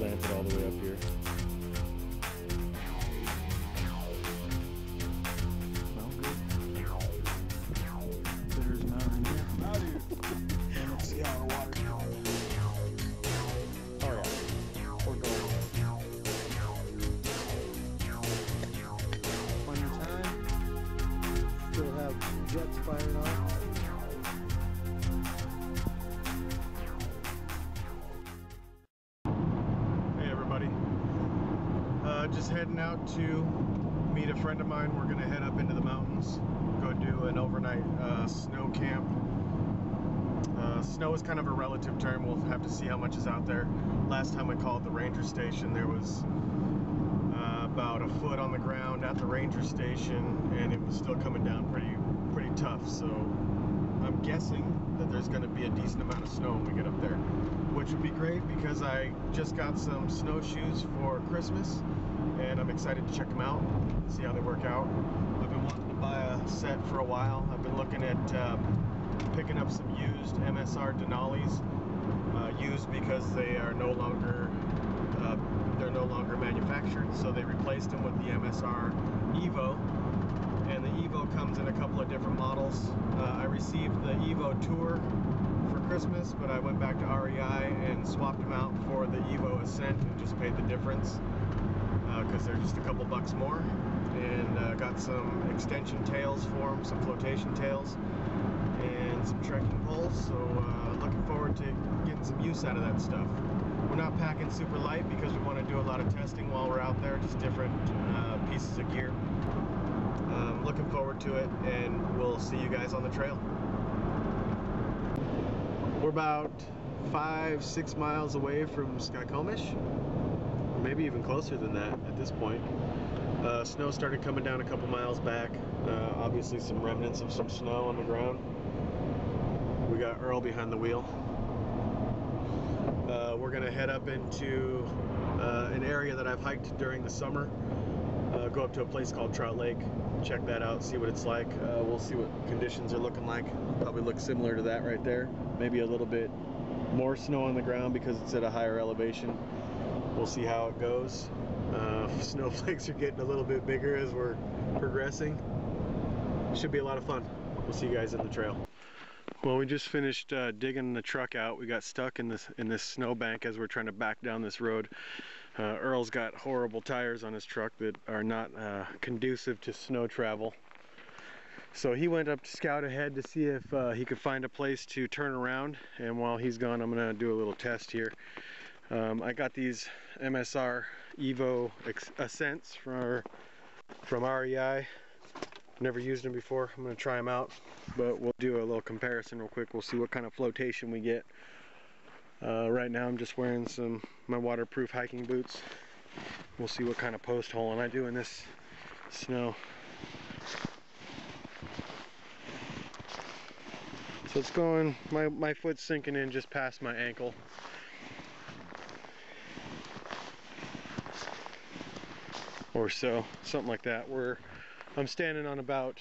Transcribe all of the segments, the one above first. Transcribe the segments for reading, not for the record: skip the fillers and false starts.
planted all the way up here. Smell good. There's mountain here. Howdy. Let's see how our water goes. Oh yeah, we're going. Plenty of time. Still have jets firing off. Just heading out to meet a friend of mine. We're gonna head up into the mountains, go do an overnight snow camp. Snow is kind of a relative term. We'll have to see how much is out there. Last time I called the ranger station, there was about a foot on the ground at the ranger station, and it was still coming down pretty tough. So I'm guessing that there's going to be a decent amount of snow when we get up there, which would be great because I just got some snowshoes for Christmas and I'm excited to check them out, see how they work out. I've been wanting to buy a set for a while. I've been looking at picking up some used MSR Denali's, used because they are no longer manufactured, so they replaced them with the MSR Evo. And the Evo comes in a couple of different models. I received the Evo Tour for Christmas, but I went back to REI and swapped them out for the Evo Ascent and just paid the difference because they're just a couple bucks more. And got some extension tails for them, some flotation tails, and some trekking poles. So looking forward to getting some use out of that stuff. We're not packing super light because we want to do a lot of testing while we're out there, just different pieces of gear. Looking forward to it, and we'll see you guys on the trail. We're about 5-6 miles away from Skykomish, maybe even closer than that at this point. Snow started coming down a couple miles back. Obviously some remnants of some snow on the ground. We got Earl behind the wheel. We're gonna head up into an area that I've hiked during the summer. Go up to a place called Trout Lake, check that out, see what it's like. We'll see what conditions are looking like. Probably look similar to that right there. Maybe a little bit more snow on the ground because it's at a higher elevation. We'll see how it goes. Snowflakes are getting a little bit bigger as we're progressing. Should be a lot of fun. We'll see you guys in the trail. Well, we just finished digging the truck out. We got stuck in this snowbank as we're trying to back down this road. Earl's got horrible tires on his truck that are not conducive to snow travel. So he went up to scout ahead to see if he could find a place to turn around. And while he's gone, I'm gonna do a little test here. I got these MSR Evo Ascents from REI. Never used them before. I'm going to try them out, but we'll do a little comparison real quick. We'll see what kind of flotation we get. Right now I'm just wearing my waterproof hiking boots. We'll see what kind of post holing I do in this snow. So it's going, my foot's sinking in just past my ankle. Or so, something like that. I'm standing on about,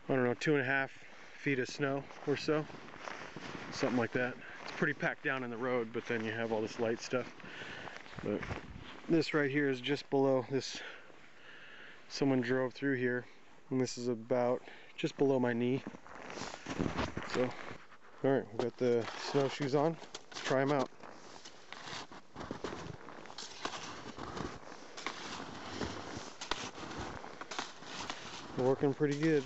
I don't know, 2.5 feet of snow or so. Something like that. It's pretty packed down in the road, but then you have all this light stuff. But this right here is just below this. Someone drove through here, and this is about just below my knee. So, alright, we've got the snowshoes on. Let's try them out. Working pretty good.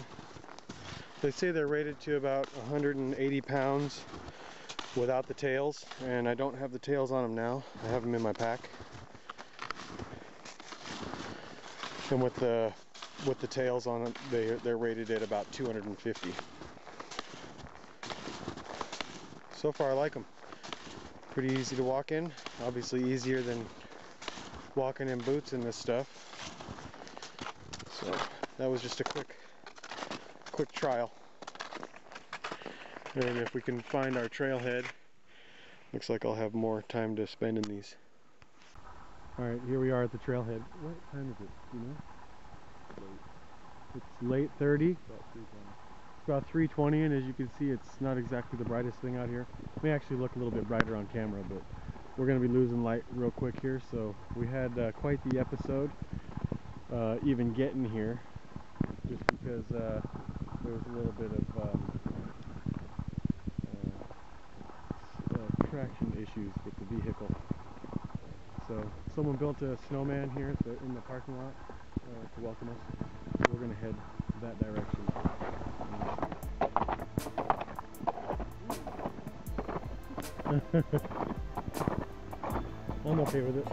They say they're rated to about 180 pounds without the tails, and I don't have the tails on them now. I have them in my pack. And with the tails on them, they're rated at about 250. So far I like them. Pretty easy to walk in. Obviously easier than walking in boots in this stuff. So that was just a quick trial. And if we can find our trailhead, looks like I'll have more time to spend in these. Alright, here we are at the trailhead. What time is it? Do you know? It's late 30. It's about 3:20, and as you can see, it's not exactly the brightest thing out here. It may actually look a little bit brighter on camera, but we're going to be losing light real quick here. So we had quite the episode even getting here, just because there was a little bit of traction issues with the vehicle. So someone built a snowman here in the parking lot to welcome us. So we're going to head that direction. I'm okay with it.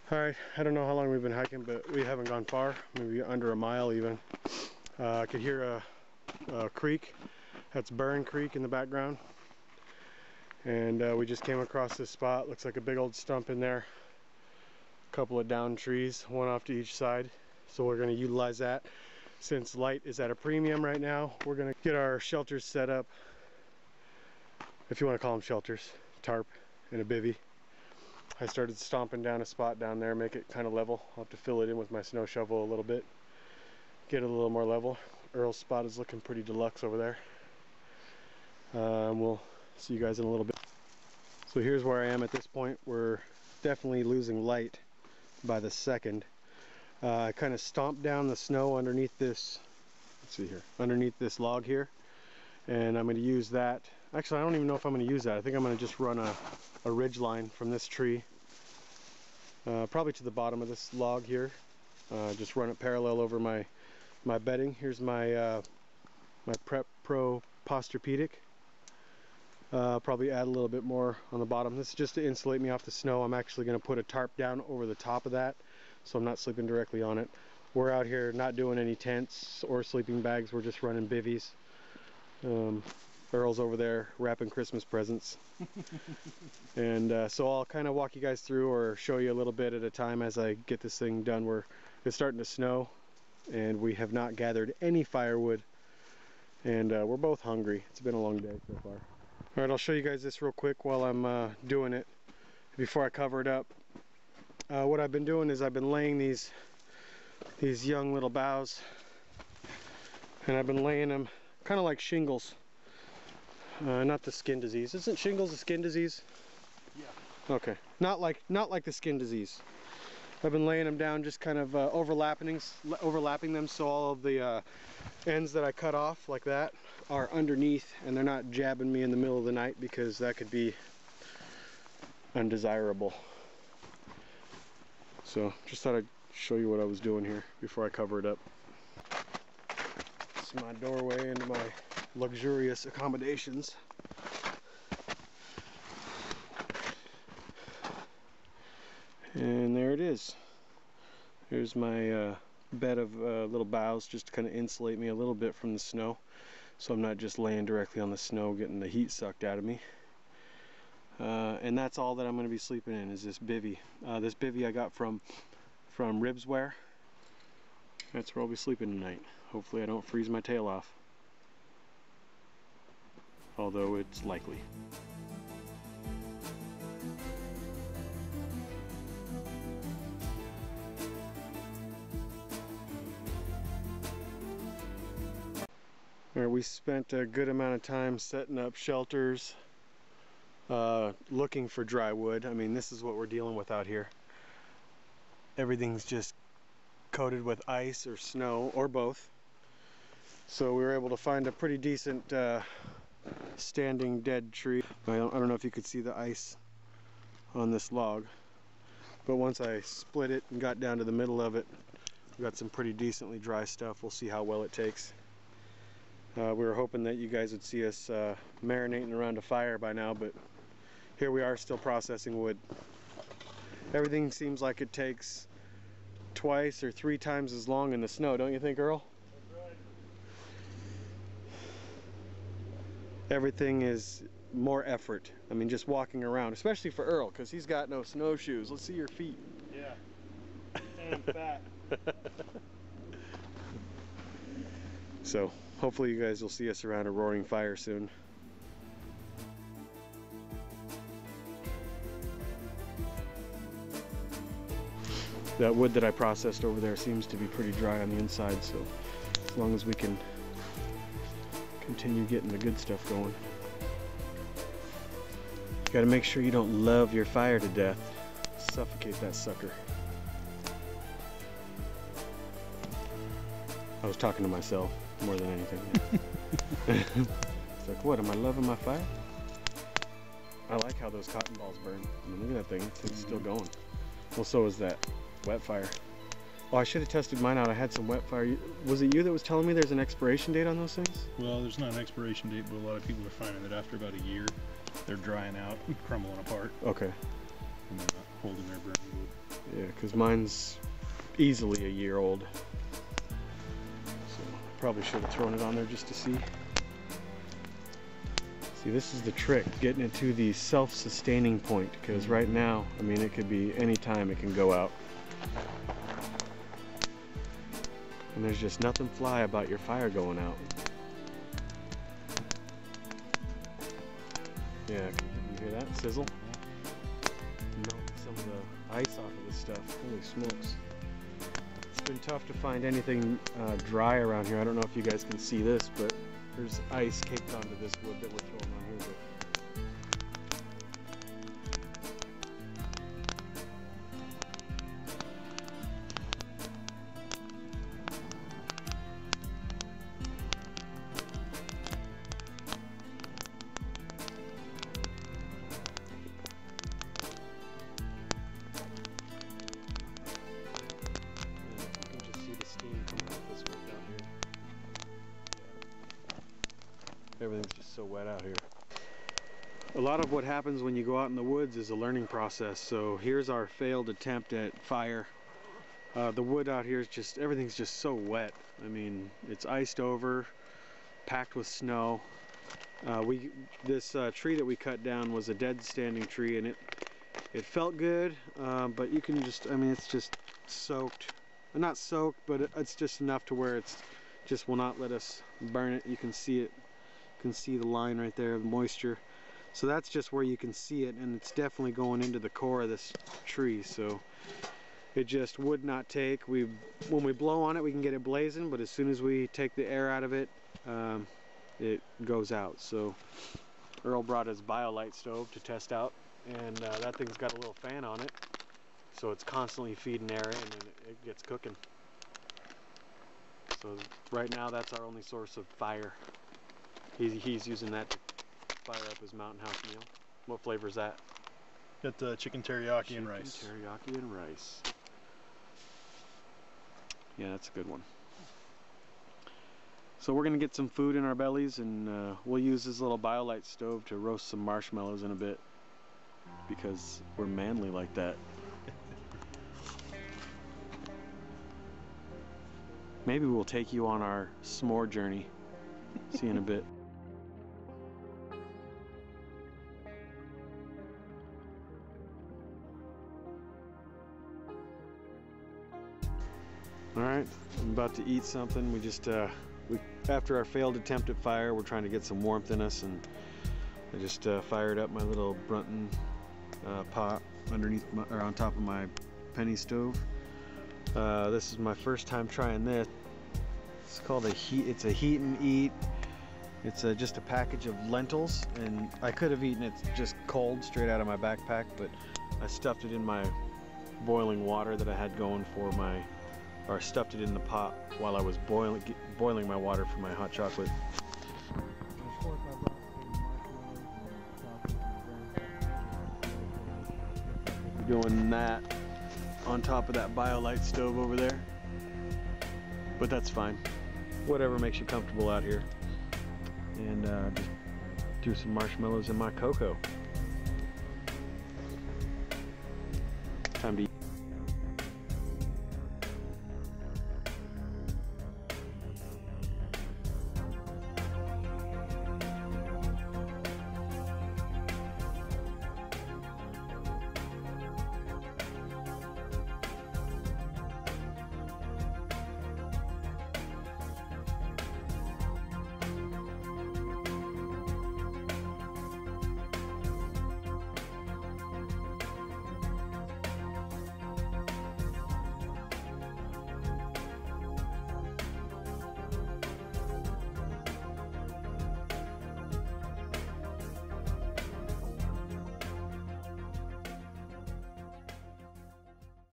Alright, I don't know how long we've been hiking, but we haven't gone far, maybe under a mile even. I could hear a creek. That's Burn Creek in the background. And we just came across this spot. Looks like a big old stump in there. A couple of downed trees, one off to each side. So we're going to utilize that. Since light is at a premium right now, we're going to get our shelters set up. If you want to call them shelters. Tarp and a bivvy. I started stomping down a spot down there, make it kind of level. I'll have to fill it in with my snow shovel a little bit, get it a little more level. Earl's spot is looking pretty deluxe over there. We'll see you guys in a little bit. So here's where I am at this point. We're definitely losing light by the second. I kind of stomped down the snow underneath this, let's see here, underneath this log here. And I'm going to use that. Actually, I don't even know if I'm going to use that. I think I'm going to just run a ridge line from this tree, probably to the bottom of this log here. Just run it parallel over my bedding. Here's my my Prep Pro Posturepedic. Probably add a little bit more on the bottom. This is just to insulate me off the snow. I'm actually going to put a tarp down over the top of that, so I'm not sleeping directly on it. We're out here not doing any tents or sleeping bags. We're just running bivvies. Earl's over there wrapping Christmas presents. And so I'll kind of walk you guys through or show you a little bit at a time as I get this thing done. It's starting to snow and we have not gathered any firewood, and we're both hungry. It's been a long day so far. Alright, I'll show you guys this real quick while I'm doing it before I cover it up. What I've been doing is I've been laying these young little boughs, and I've been laying them kind of like shingles. Not the skin disease. Isn't shingles a skin disease? Yeah. Okay. Not like the skin disease. I've been laying them down, just kind of overlapping them, so all of the ends that I cut off like that are underneath, and they're not jabbing me in the middle of the night, because that could be undesirable. So just thought I'd show you what I was doing here before I cover it up. This is my doorway into my luxurious accommodations. And there it is. Here's my bed of little boughs, just to kind of insulate me a little bit from the snow, so I'm not just laying directly on the snow getting the heat sucked out of me. And that's all that I'm going to be sleeping in, is this bivvy. This bivvy I got from Ribswear. That's where I'll be sleeping tonight. Hopefully I don't freeze my tail off, although it's likely. We spent a good amount of time setting up shelters, looking for dry wood. I mean, this is what we're dealing with out here. Everything's just coated with ice or snow, or both. So we were able to find a pretty decent standing dead tree. I don't know if you could see the ice on this log, but once I split it and got down to the middle of it, we got some pretty decently dry stuff. We'll see how well it takes. We were hoping that you guys would see us marinating around a fire by now, but here we are still processing wood. Everything seems like it takes twice or 3 times as long in the snow, don't you think, Earl? everything is more effort. I mean, just walking around, especially for Earl, because he's got no snowshoes. Let's see your feet. Yeah. And I'm fat. So hopefully you guys will see us around a roaring fire soon. That wood that I processed over there seems to be pretty dry on the inside, so as long as we can continue getting the good stuff going. You gotta make sure you don't love your fire to death. Suffocate that sucker. I was talking to myself more than anything. It's like, what, am I loving my fire? I like how those cotton balls burn. I mean, look at that thing, it's still going. Well, so is that wet fire. Oh, I should have tested mine out. I had some wet fire. Was it you that was telling me there's an expiration date on those things? Well, there's not an expiration date, but a lot of people are finding that after about a year, they're drying out and crumbling apart. Okay. And they're not holding their burning wood. Yeah, because mine's easily a year old. Probably should have thrown it on there just to see. See, this is the trick, getting it to the self-sustaining point, because right now, I mean, it could be any time it can go out. And there's just nothing fly about your fire going out. Yeah, can you hear that sizzle? Melting some of the ice off of this stuff. Holy smokes. It's been tough to find anything dry around here. I don't know if you guys can see this, but there's ice caked onto this wood that we're throwing on here. Everything's just so wet out here. A lot of what happens when you go out in the woods is a learning process. So here's our failed attempt at fire. The wood out here is just, everything's just so wet. I mean, it's iced over, packed with snow. This tree that we cut down was a dead standing tree, and it felt good, but you can just, I mean, it's just soaked. Not soaked, but it's just enough to where it's just will not let us burn it. You can see it. You can see the line right there of moisture. So that's just where you can see it, and it's definitely going into the core of this tree. So it just would not take. When we blow on it, we can get it blazing, but as soon as we take the air out of it, it goes out. So Earl brought his BioLite stove to test out, and that thing's got a little fan on it, so it's constantly feeding air in, and it gets cooking. So right now, that's our only source of fire. He's using that to fire up his Mountain House meal. What flavor is that? Got chicken teriyaki and rice. Chicken teriyaki and rice. Yeah, that's a good one. So we're gonna get some food in our bellies, and we'll use this little BioLite stove to roast some marshmallows in a bit, because we're manly like that. Maybe we'll take you on our s'more journey. See you in a bit. Alright, I'm about to eat something. We just, after our failed attempt at fire, we're trying to get some warmth in us, and I just fired up my little Brunton pot underneath or on top of my penny stove. This is my first time trying this. It's called it's a heat and eat. It's just a package of lentils, and I could have eaten it just cold straight out of my backpack, but I stuffed it in my boiling water that I had going for my, or stuffed it in the pot while I was boiling my water for my hot chocolate. Doing that on top of that BioLite stove over there, but that's fine. Whatever makes you comfortable out here. And just do some marshmallows in my cocoa.